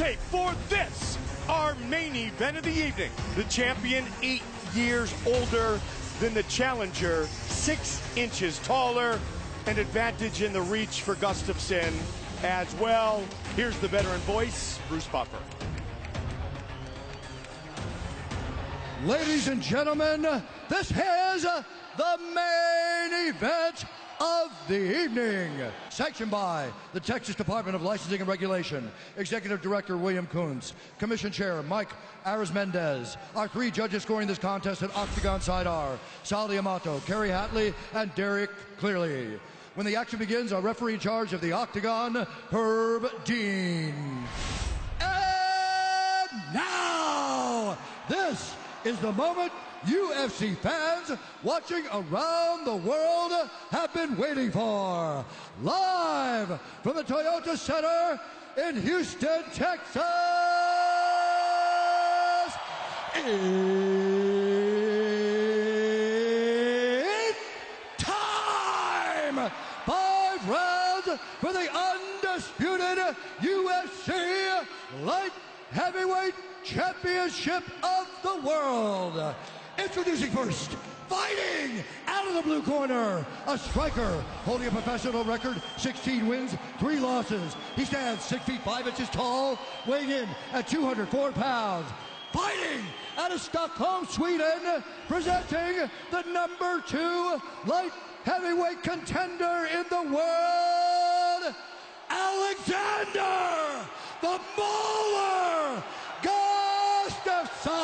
tape for this, our main event of the evening. The champion, 8 years older than the challenger, 6 inches taller, an advantage in the reach for Gusstafson as well. Here's the veteran voice, Bruce Buffer. Ladies and gentlemen, this is the main event of the evening. Sanctioned by the Texas Department of Licensing and Regulation, Executive Director William Kuntz, Commission Chair Mike Ares-Mendez. Our 3 judges scoring this contest at Octagon Side are Sal Amato, Kerry Hatley, and Derek Clearly. When the action begins, our referee in charge of the Octagon, Herb Dean. And now, this is the moment UFC fans watching around the world have been waiting for. Live from the Toyota Center in Houston, Texas, it's time! 5 rounds for the undisputed UFC Light Heavyweight Championship of the world. Introducing first, fighting out of the blue corner, a striker holding a professional record, 16 wins, 3 losses. He stands 6 feet 5 inches tall, weighing in at 204 pounds. Fighting out of Stockholm, Sweden, presenting the number 2 light heavyweight contender in the world, Alexander the Mauler Gusstafson.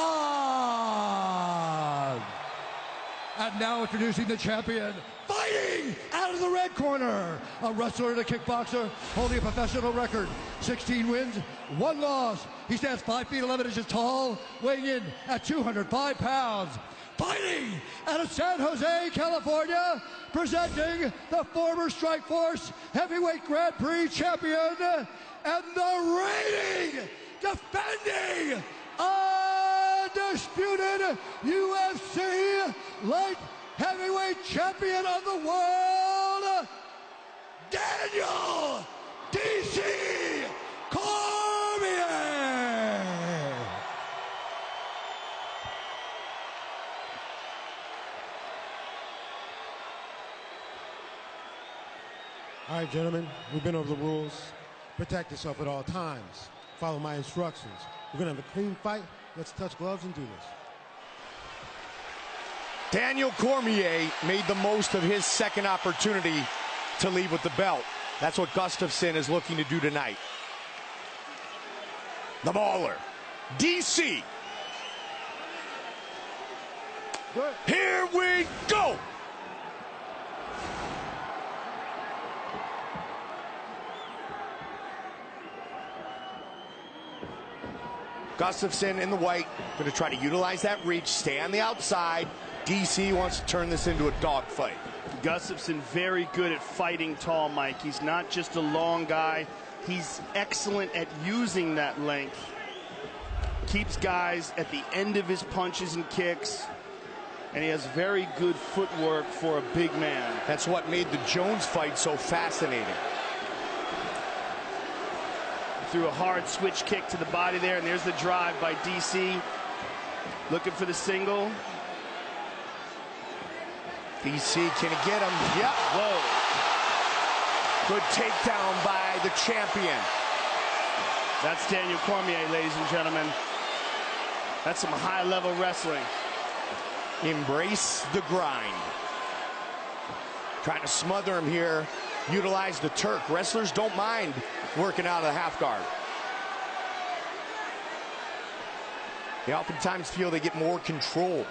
And now introducing the champion, fighting out of the red corner, a wrestler and a kickboxer holding a professional record, 16 wins, 1 loss. He stands 5 feet 11 inches tall, weighing in at 205 pounds. Fighting out of San Jose, California, presenting the former Strikeforce Heavyweight Grand Prix champion and the reigning, defending, undisputed UFC Light Heavyweight Champion of the world, Daniel D.C. Cormier. All right, gentlemen, we've been over the rules. Protect yourself at all times. Follow my instructions. We're gonna have a clean fight. Let's touch gloves and do this. Daniel Cormier made the most of his second opportunity to leave with the belt. That's what Gusstafson is looking to do tonight. The Mauler, DC. Good. Here we go. Gusstafson in the white, going to try to utilize that reach, stay on the outside. DC wants to turn this into a dogfight. Gusstafson very good at fighting tall, Mike. He's not just a long guy. He's excellent at using that length. Keeps guys at the end of his punches and kicks. And he has very good footwork for a big man. That's what made the Jones fight so fascinating. Threw a hard switch kick to the body there, and there's the drive by DC. Looking for the single. DC, can he get him? Yep. Whoa. Good takedown by the champion. That's Daniel Cormier, ladies and gentlemen. That's some high-level wrestling. Embrace the grind. Trying to smother him here. Utilize the Turk. Wrestlers don't mind working out of the half guard. They oftentimes feel they get more control.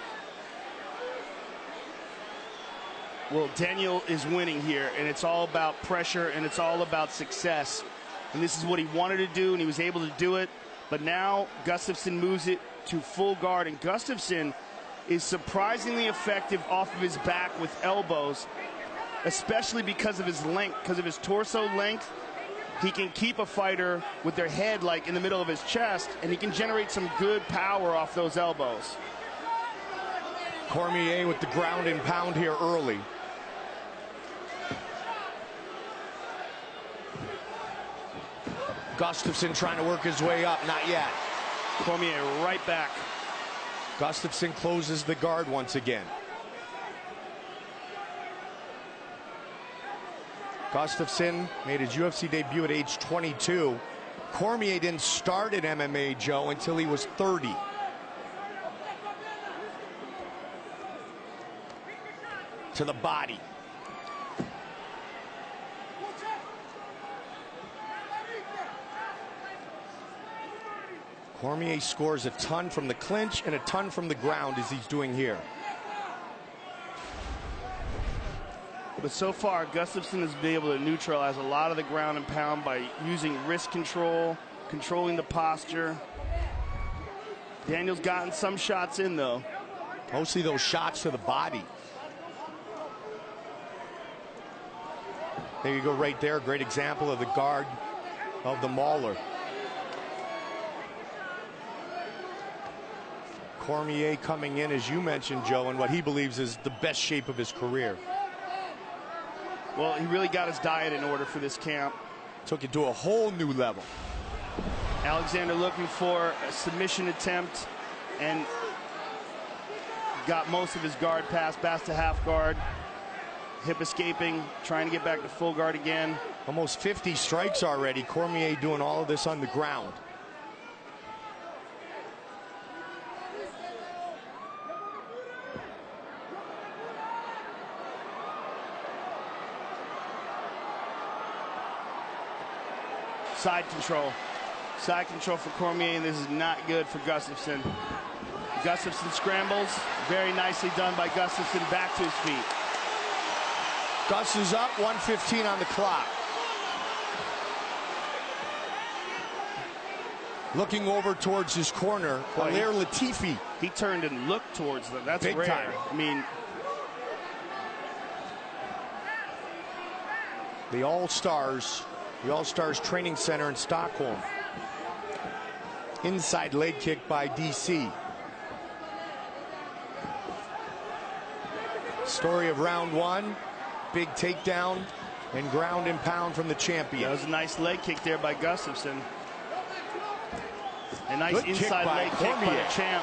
Well, Daniel is winning here, and it's all about pressure, and it's all about success. And this is what he wanted to do, and he was able to do it. But now Gusstafson moves it to full guard, and Gusstafson is surprisingly effective off of his back with elbows, especially because of his length, because of his torso length. He can keep a fighter with their head like in the middle of his chest, and he can generate some good power off those elbows. Cormier with the ground and pound here early. Gusstafson trying to work his way up, not yet. Cormier right back. Gusstafson closes the guard once again. Gusstafson made his UFC debut at age 22. Cormier didn't start at MMA, Joe, until he was 30. To the body. Cormier scores a ton from the clinch and a ton from the ground, as he's doing here. But so far, Gusstafson has been able to neutralize a lot of the ground and pound by using wrist control, controlling the posture. Daniel's gotten some shots in, though. Mostly those shots to the body. There you go, right there. Great example of the guard of the mauler. Cormier coming in, as you mentioned, Joe, in what he believes is the best shape of his career. Well, he really got his diet in order for this camp. Took it to a whole new level. Alexander looking for a submission attempt and got most of his guard pass to half guard. Hip escaping, trying to get back to full guard again. Almost 50 strikes already. Cormier doing all of this on the ground. Side control. Side control for Cormier, and this is not good for Gusstafson. Gustafson scrambles. Very nicely done by Gustafson. Back to his feet. Gus is up, 1:15 on the clock. Looking over towards his corner, Alair Latifi. He turned and looked towards them. That's big rare. time. I mean, The All-Stars Training Center in Stockholm. Inside leg kick by DC. Story of round one. Big takedown and ground and pound from the champion. that was a nice leg kick there by Gustafson. A nice Good inside leg kick by the champ.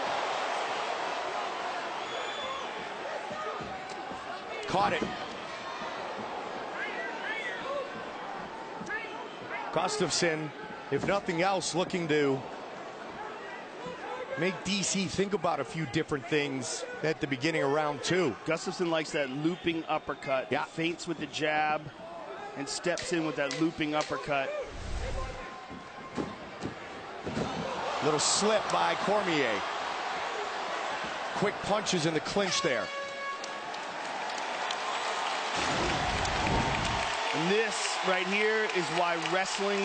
Caught it. Gustafson, if nothing else, looking to make DC think about a few different things at the beginning of round two. Gustafson likes that looping uppercut. Yeah. Feints with the jab and steps in with that looping uppercut. Little slip by Cormier. Quick punches in the clinch there. And this right here is why wrestling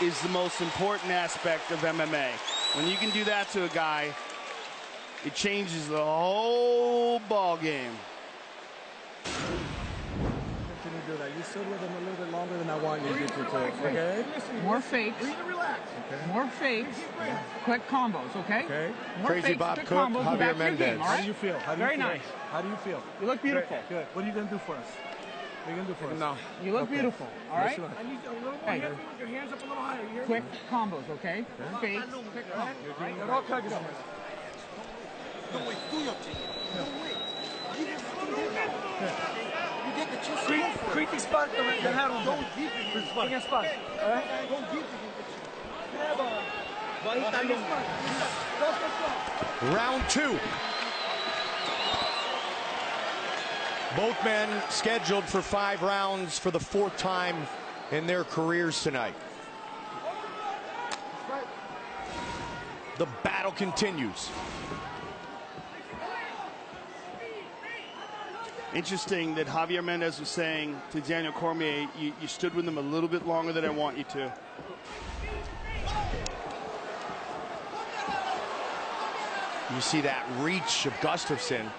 is the most important aspect of MMA. When you can do that to a guy, it changes the whole ball game. Continue to do that. You stood with him a little bit longer than I want you to get to. Okay? More fakes. Okay. More fakes. Quick combos, okay? Okay. More Crazy fakes, Bob quick Cook, combos, and Javier back to your Mendez. game, all How right? do you feel? How do you Very feel? nice. How do you feel? You look beautiful. Good. What are you going to do for us? What are you going to do for us? No. You look beautiful, all right? Sure. I need a little more. Hey. Your hands up a little higher. You hear Quick me? combos, okay? Fakes, quick combos. You're all cut yourself. No, it's tuyo, chico. No way. You get the chest. Creepy spot the head on. Don't give it. Spot. Against spot. All right? Don't give it. Round two. Both men scheduled for 5 rounds for the 4th time in their careers tonight. The battle continues. Interesting that Javier Mendez was saying to Daniel Cormier, you stood with him a little bit longer than I want you to. You see that reach of Gustafson.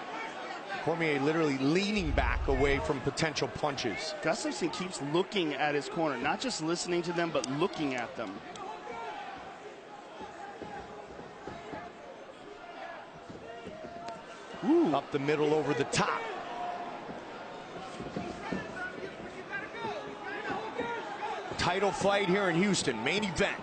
Cormier literally leaning back away from potential punches. Gustafson keeps looking at his corner, not just listening to them, but looking at them. Ooh. Up the middle, over the top. Title fight here in Houston, main event.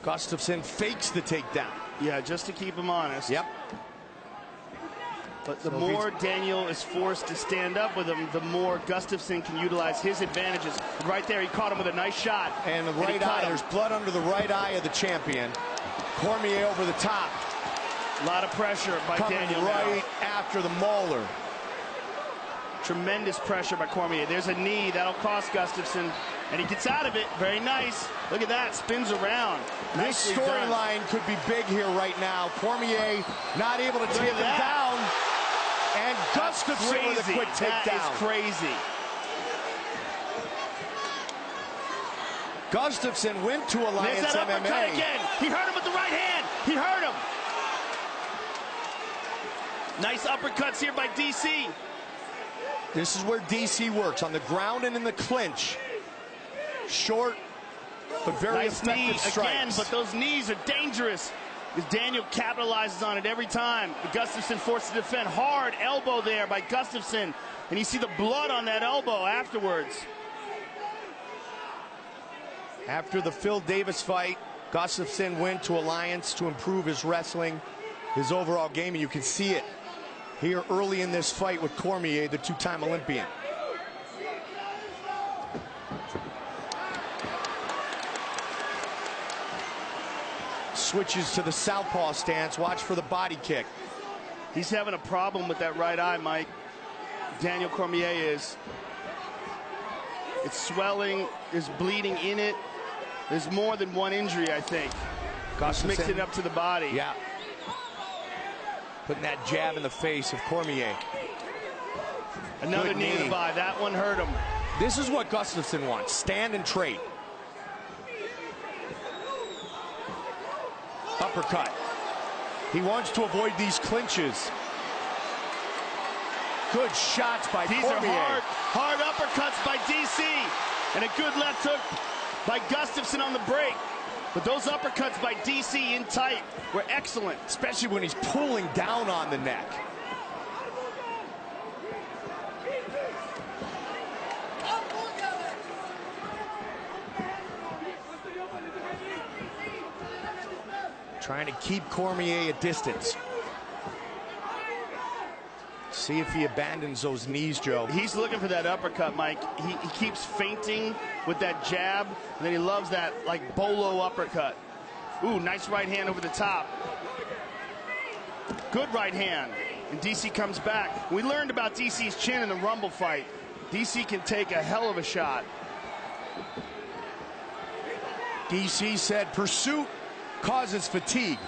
Gusstafson fakes the takedown. Yeah, just to keep him honest. Yep. But the more Daniel is forced to stand up with him, the more Gusstafson can utilize his advantages. Right there, he caught him with a nice shot. And the right eye, there's blood under the right eye of the champion. Cormier over the top. A lot of pressure by Daniel right now. after the molar. Tremendous pressure by Cormier. There's a knee. That'll cost Gusstafson. And he gets out of it. Very nice. Look at that. Spins around. This storyline could be big here right now. Cormier not able to take him down. And Gusstafson with a quick takedown. That is crazy. Gusstafson went to Alliance There's that MMA. uppercut again. He hurt him with the right hand. He hurt him. Nice uppercuts here by DC. This is where DC works, on the ground and in the clinch. Short, but very nice effective knee strikes. again, but those knees are dangerous. Because Daniel capitalizes on it every time. Gusstafson forced to defend. Hard elbow there by Gusstafson. And you see the blood on that elbow afterwards. After the Phil Davis fight, Gusstafson went to Alliance to improve his wrestling, his overall game, and you can see it here early in this fight with Cormier, the two-time Olympian. Switches to the southpaw stance. Watch for the body kick. He's having a problem with that right eye, Mike. Daniel Cormier is. It's swelling. There's bleeding in it. There's more than one injury, I think. He's mixing it up to the body. Yeah. Putting that jab in the face of Cormier. Another knee to the body. That one hurt him. This is what Gusstafson wants. Stand and trade. Uppercut. He wants to avoid these clinches. Good shots by Cormier. These are hard uppercuts by DC. And a good left hook by Gusstafson on the break. But those uppercuts by DC in tight were excellent. Especially when he's pulling down on the neck. Trying to keep Cormier at distance. See if he abandons those knees, Joe. He's looking for that uppercut, Mike. He keeps feinting with that jab, and then he loves that, like, bolo uppercut. Ooh, nice right hand over the top. Good right hand. And DC comes back. We learned about DC's chin in the Rumble fight. DC can take a hell of a shot. DC said pursuit causes fatigue.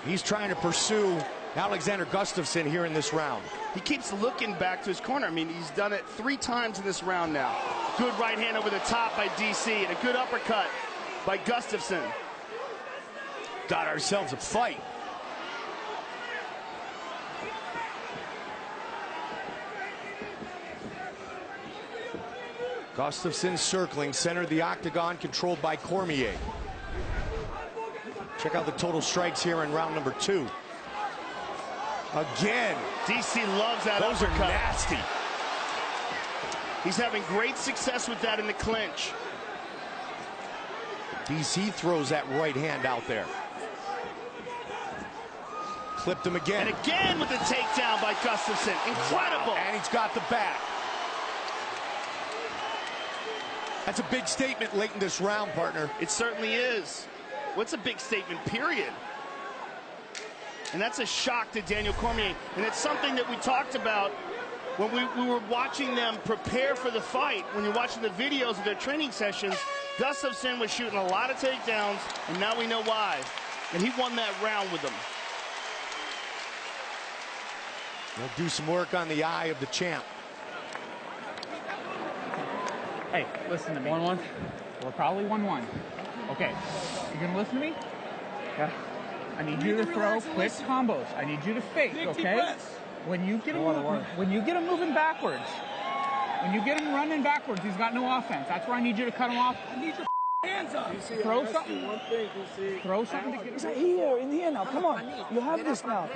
He's trying to pursue Alexander Gusstafson here in this round. He keeps looking back to his corner. I mean, he's done it 3 times in this round now. Good right hand over the top by DC, and a good uppercut by Gusstafson. Got ourselves a fight. Gusstafson circling, center of the octagon, controlled by Cormier. Check out the total strikes here in round number 2. Again. DC loves that Those uppercut. are nasty. He's having great success with that in the clinch. DC throws that right hand out there. Clipped him again. And again with the takedown by Gusstafson. Incredible. Wow. And he's got the back. That's a big statement late in this round, partner. It certainly is. What's a big statement, period? And that's a shock to Daniel Cormier. And it's something that we talked about when we were watching them prepare for the fight. When you're watching the videos of their training sessions, Gusstafson was shooting a lot of takedowns, and now we know why. And he won that round with them. They'll do some work on the eye of the champ. Hey, listen to me. 1-1? We're probably 1-1. Okay, you gonna listen to me? Yeah. I need you to throw quick combos. I need you to fake, okay? When you get him moving backwards, when you get him running backwards, he's got no offense. That's where I need you to cut him off. I need your hands up. Throw something. Throw something to get him. Here, in here now. Come on. You have this now.